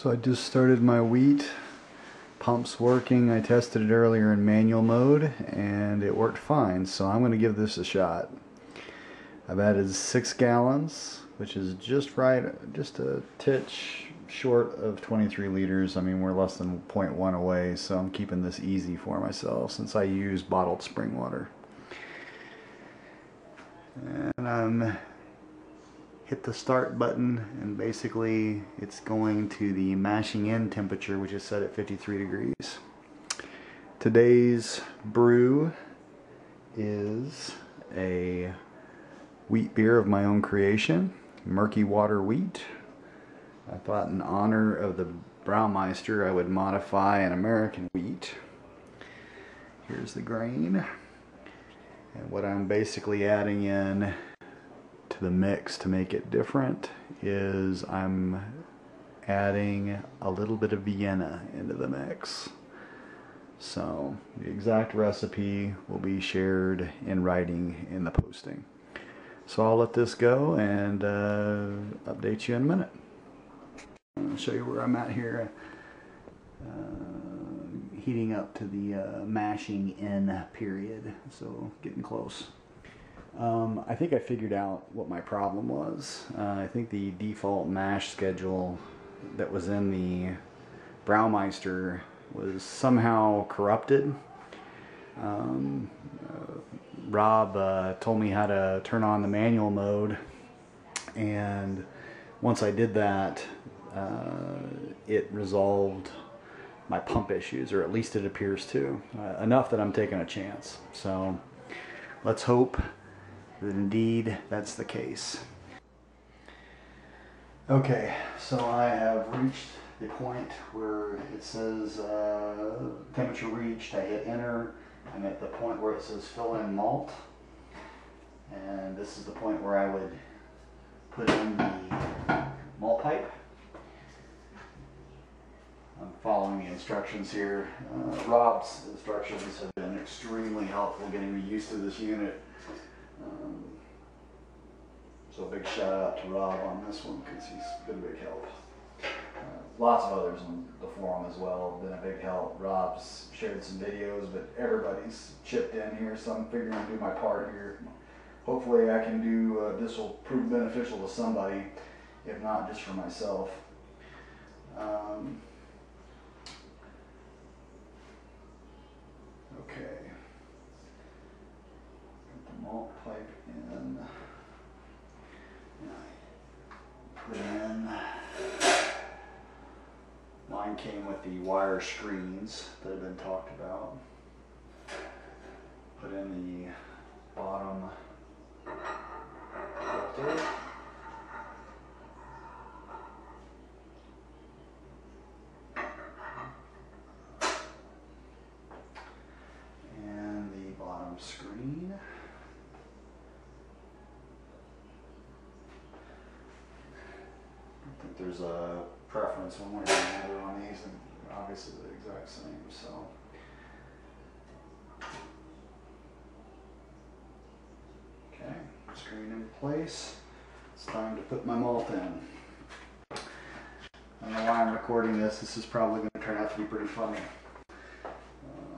So I just started my wheat. Pump's working. I tested it earlier in manual mode and it worked fine, so I'm going to give this a shot. I've added 6 gallons, which is just right, just a titch short of 23 liters. I mean, we're less than 0.1 away, so I'm keeping this easy for myself since I use bottled spring water. And I'm hit the start button, and basically it's going to the mashing in temperature, which is set at 53 degrees. Today's brew is a wheat beer of my own creation, murky water wheat. I thought in honor of the Braumeister I would modify an American wheat. Here's the grain, and what I'm basically adding in to the mix to make it different is I'm adding a little bit of Vienna into the mix. So the exact recipe will be shared in writing in the posting. So I'll let this go and update you in a minute. I'll show you where I'm at here, heating up to the mashing in period, so getting close. I think I figured out what my problem was. I think the default mash schedule that was in the Braumeister was somehow corrupted. Rob told me how to turn on the manual mode, and once I did that, it resolved my pump issues, or at least it appears to. Enough that I'm taking a chance. So let's hope that indeed that's the case. Okay, so I have reached the point where it says temperature reached. I hit enter. I'm at the point where it says fill in malt, and this is the point where I would put in the malt pipe. I'm following the instructions here. Rob's instructions have been extremely helpful getting me used to this unit. So a big shout out to Rob on this one because he's been a big help. Lots of others on the forum as well have been a big help. Rob's shared some videos, but everybody's chipped in here, so I'm figuring to do my part here. Hopefully I can do, this will prove beneficial to somebody, if not just for myself. Okay. Put the malt pipe in. Put in. Mine came with the wire screens that have been talked about. Put in the bottom filter. And the bottom screen. I think there's a preference one way or another on these, and obviously the exact same. So okay, screen in place. It's time to put my malt in. I don't know why I'm recording this. This is probably going to turn out to be pretty funny.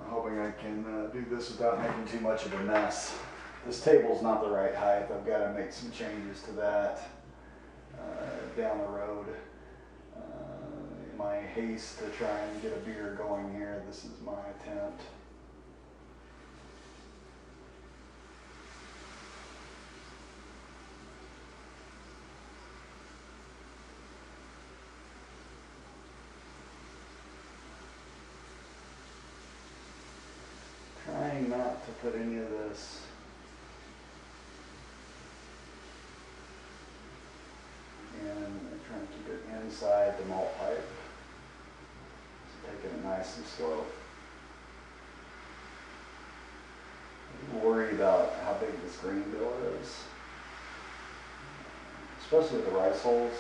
Hoping I can do this without making too much of a mess. This table's not the right height. I've got to make some changes to that down the road. In my haste to try and get a beer going here, this is my attempt. Trying not to put any of this in, trying to keep it inside the malt pipe. So taking it nice and slow. I'm worried about how big this grain bill is, especially with the rice hulls.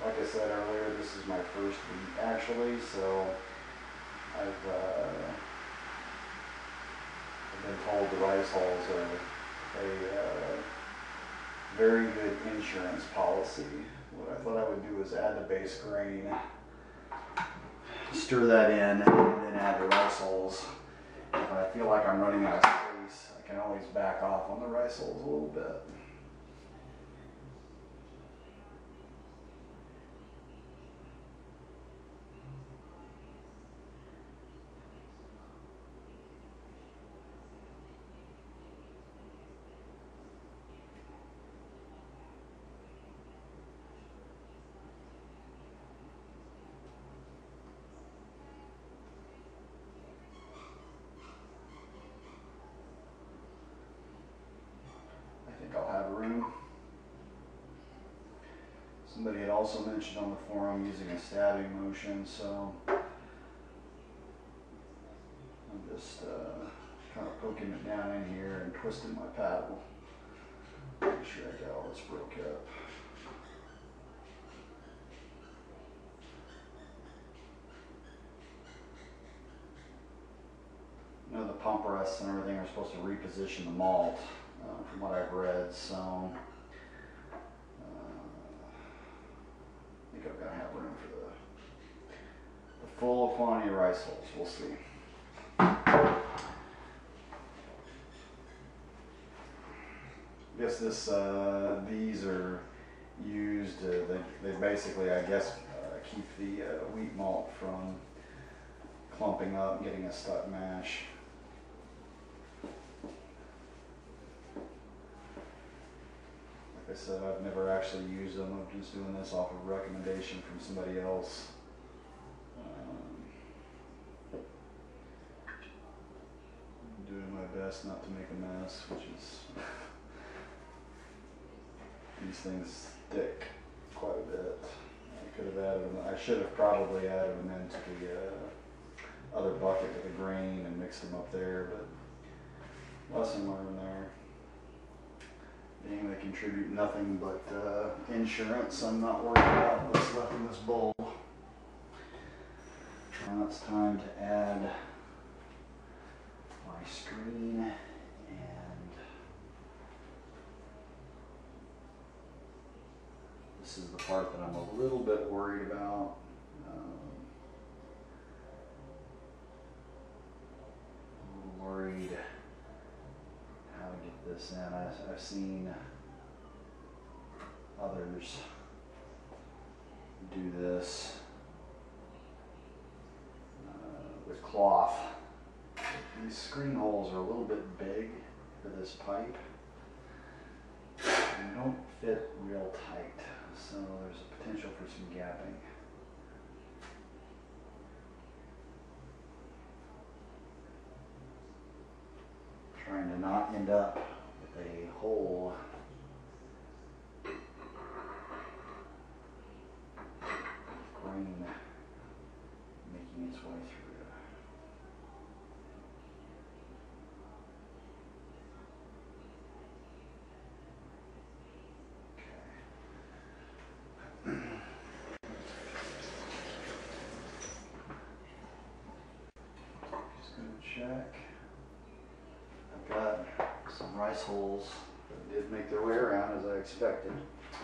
Like I said earlier, this is my first wheat actually, so I've been told the rice hulls are a very good insurance policy what I thought I would do is add the base grain, stir that in, and then add the rice hulls. If I feel like I'm running out of space, I can always back off on the rice hulls a little bit. I'll have room. Somebody had also mentioned on the forum using a stabbing motion, so I'm just kind of poking it down in here and twisting my paddle. Make sure I got all this broke up. You know, the pump rests and everything are supposed to reposition the malt, from what I've read, so I think I've got to have room for the full quantity of rice hulls. We'll see. I guess these are used, they basically, I guess, keep the wheat malt from clumping up and getting a stuck mash. Like I said, I've never actually used them. I'm just doing this off of recommendation from somebody else. I'm doing my best not to make a mess, which is these things stick quite a bit. I could have added them. I should have probably added them into the other bucket with the grain and mixed them up there, but lesson learned there. Being they contribute nothing but insurance, I'm not worried about what's left in this bowl. Now it's time to add my screen, and this is the part that I'm a little bit worried about. Worried how to get this in. I've seen others do this with cloth. These screen holes are a little bit big for this pipe and don't fit real tight, so there's a potential for some gapping. Trying to not end up with a hole grain making its way through. Okay. Just going to check. I've got some rice hulls that did make their way around as I expected.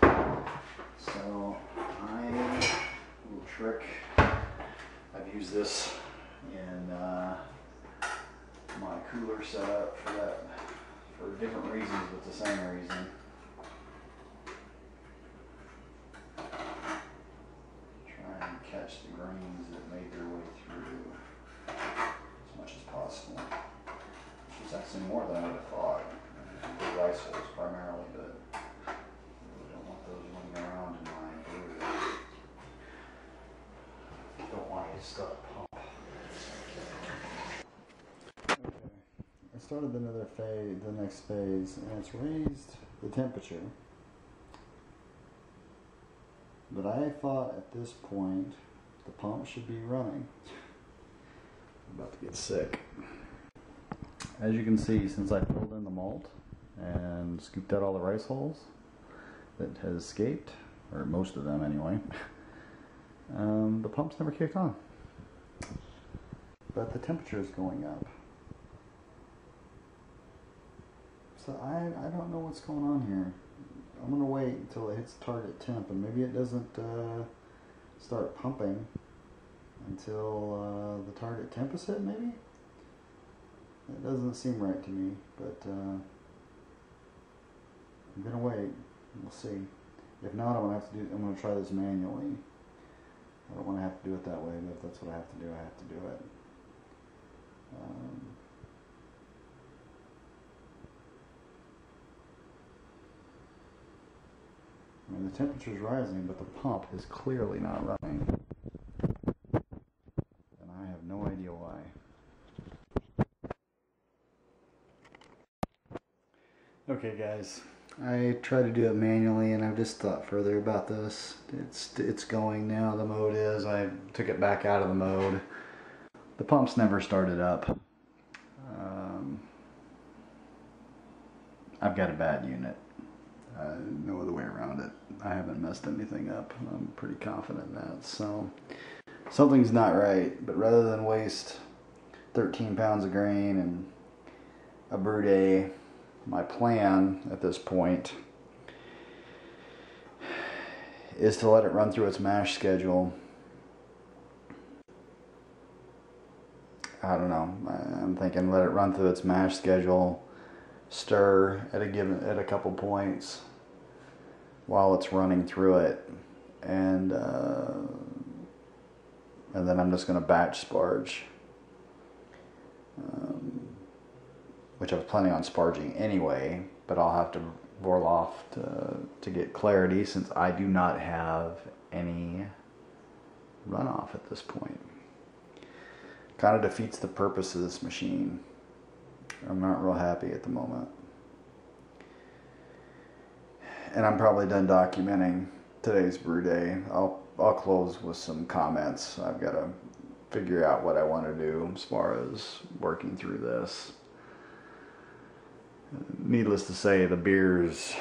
So a little trick. I've used this in my cooler setup for different reasons, but the same reason. Try and catch the grains that made their way through as much as possible. It's actually more than I would have thought. The rice hulls primarily, but I really don't want those running around in my brew. Don't want a stuck pump. Okay, I started another phase, the next phase, and it's raised the temperature. But I thought at this point the pump should be running. I'm about to get sick. As you can see, since I filled in the malt and scooped out all the rice hulls that has escaped, or most of them anyway, the pump's never kicked on. But the temperature is going up. So I don't know what's going on here. I'm gonna wait until it hits target temp, and maybe it doesn't start pumping until the target temp is hit. Maybe it doesn't seem right to me, but I'm gonna wait. We'll see. If not, I'm gonna try this manually. I don't want to have to do it that way, but if that's what I have to do, I have to do it. I mean, the temperature's rising, but the pump is clearly not running. And I have no idea why. Okay, guys. I tried to do it manually, and I've just thought further about this. It's going now. The mode is. I took it back out of the mode. The pump's never started up. I've got a bad unit. No other way around it. I haven't messed anything up. I'm pretty confident in that. So something's not right. But rather than waste 13 pounds of grain and a brew day, my plan at this point is to let it run through its mash schedule. I don't know. I'm thinking let it run through its mash schedule, stir at a couple points while it's running through it, and then I'm just going to batch sparge, which I was planning on sparging anyway, but I'll have to boil off to get clarity, since I do not have any runoff at this point. Kind of defeats the purpose of this machine. I'm not real happy at the moment. And I'm probably done documenting today's brew day. I'll close with some comments. I've got to figure out what I want to do as far as working through this. Needless to say, the beer's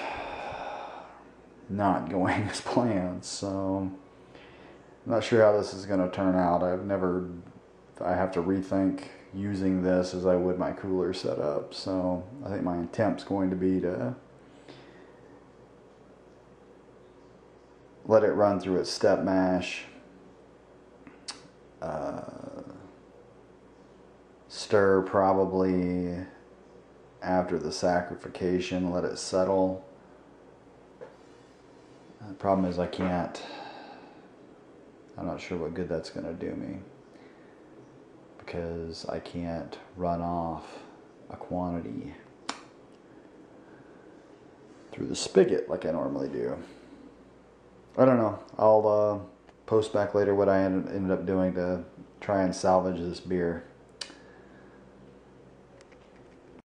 not going as planned, so I'm not sure how this is going to turn out. I have to rethink using this as I would my cooler setup. So I think my intent's going to be to let it run through its step mash, stir probably after the saccharification, let it settle. The problem is I'm not sure what good that's going to do me, because I can't run off a quantity through the spigot like I normally do. I don't know. I'll post back later what I ended up doing to try and salvage this beer.